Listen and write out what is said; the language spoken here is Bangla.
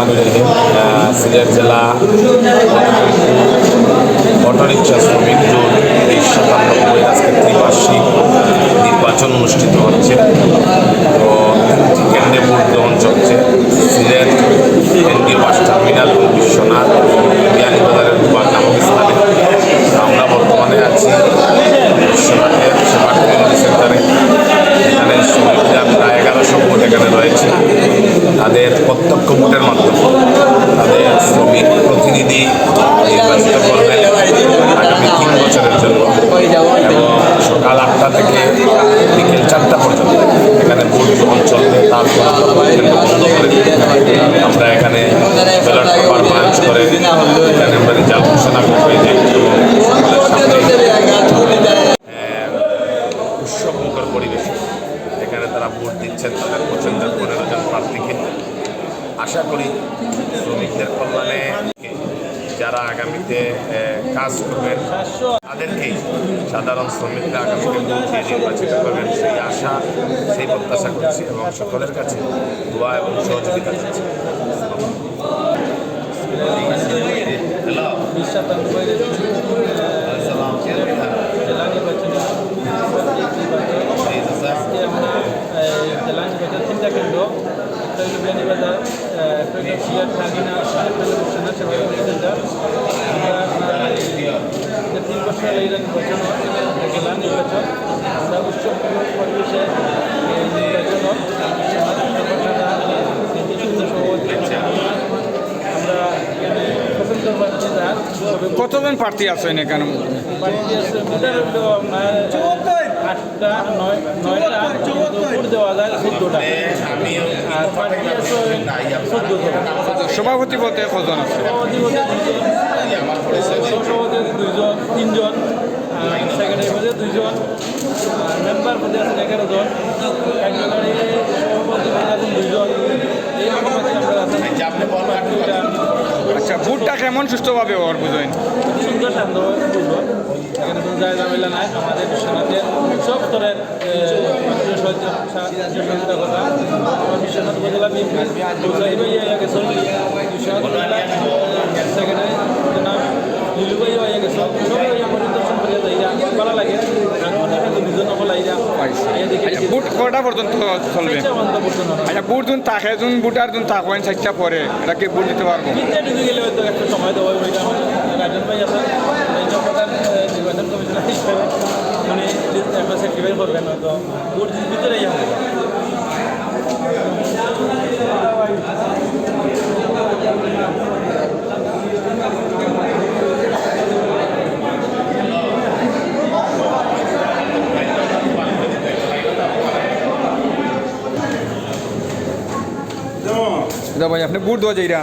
রহমানির রহিম। সিলেট জেলা অটোরিকশা শ্রমিক জোট এই 97 আজকে ত্রিবার্ষিক নির্বাচন অনুষ্ঠিত হচ্ছে। তো কেন্দ্রে ভোট গ্রহণ চলছে। সিলেট কেন্দ্রীয় বাস টার্মিনাল এবং বিশ্বনাথ বিয়ানীবাজারের দুবার নামক স্থানে। আমরা বর্তমানে আছি বিশ্বনাথের সেবা কমিউনিটি সেন্টারে। এখানে শ্রমিকরা প্রায় 1100 ভোট এখানে রয়েছে। তাদের প্রত্যক্ষ ভোটের মাধ্যমে তাদের শ্রমিক প্রতিনিধি নির্বাচিত করবেন আগামী 3 বছরের জন্য, এবং সকাল 8টা থেকে বিকেল 4টা পর্যন্ত এখানে ভোট গ্রহণ চলবে। তারপর বন্ধ করে আমরা এখানে ব্যালট পেপার পাঞ্চ করে এখানে আমরা রেজাল্ট ঘোষণা হয়ে যাই এবং উৎসবমুখর পরিবেশে এখানে তারা ভোট দিচ্ছেন তাদের পছন্দের 15 জন প্রার্থীকে। আশা করি শ্রমিকদের কল্যাণে যারা আগামীতে কাজ করবেন তাদেরকেই সাধারণ শ্রমিকরা আগামীতে ভোট দিয়ে নির্বাচিত করবেন সেই আশা, সেই প্রত্যাশা করছি এবং সকলের কাছে দোয়া এবং সহযোগিতা করছি। জেলা নির্বাচন 3টা কেন্দ্র, একটা হল বিয়ানীবাজার, একটা হল সিলেট ঢাকা, একটা হল বিশ্বনাথ সেবা কমিউনিটি সেন্টার। আমরা 3 বছর এই নির্বাচন জেলা নির্বাচন আমরা উৎসব পরিবেশে নির্বাচন আমরা কতজন প্রার্থী আছেন এখানে? প্রার্থী আছে ভোটার হলো আপনার 8টা 9টা ভোট দেওয়া যায় 14টা, আর প্রার্থী আছে 14জন। সভাপতি পদে কজন আছে? সভাপতি 2জন 3জন, সেক্রেটারি পদে 2জন, মেম্বার পদে আছেন 11 জন, কার্যকারী সভাপতি পদে আছেন 2জন। এইরকম আছে আমরা আছেন। আচ্ছা, ভোটটা কেমন সুস্থভাবে হওয়ার বুঝেন? সুন্দর শান্তভাবে বুঝবো, এখানে কোনো জায়গা ঝামেলা নাই। আমাদের বিশ্বনাথের সব স্তরের সহযোগিতা কথা আমার বিশ্বনাথ উপজেলা বিএনপি গেছেন, বিশ্বনাথ উপজেলা সেক্রেটারি নাম লিলুবাই হয়ে গেছে, সবাই পরিদর্শন করে যাইরা ভালো লাগে। আরও অনেক দুজন নকল আইরা ভোট কটা পর্যন্ত চলবে? আচ্ছা, ভোট যখন তাকে যখন ভোটার যখন থাকেন 4টা পরে এটা কি ভোট দিতে পারবো? ঢুকে গেলে হয়তো একটা সময় দেওয়া ওইটা আমাদের রাজন ভাই আছে প্রধান নির্বাচন কমিশনার হিসেবে উনি একটা সার্টিফাই করবেন, হয়তো ভোট ভিতরেই হবে। ভাই আপনি ভোট দেওয়া যাইরা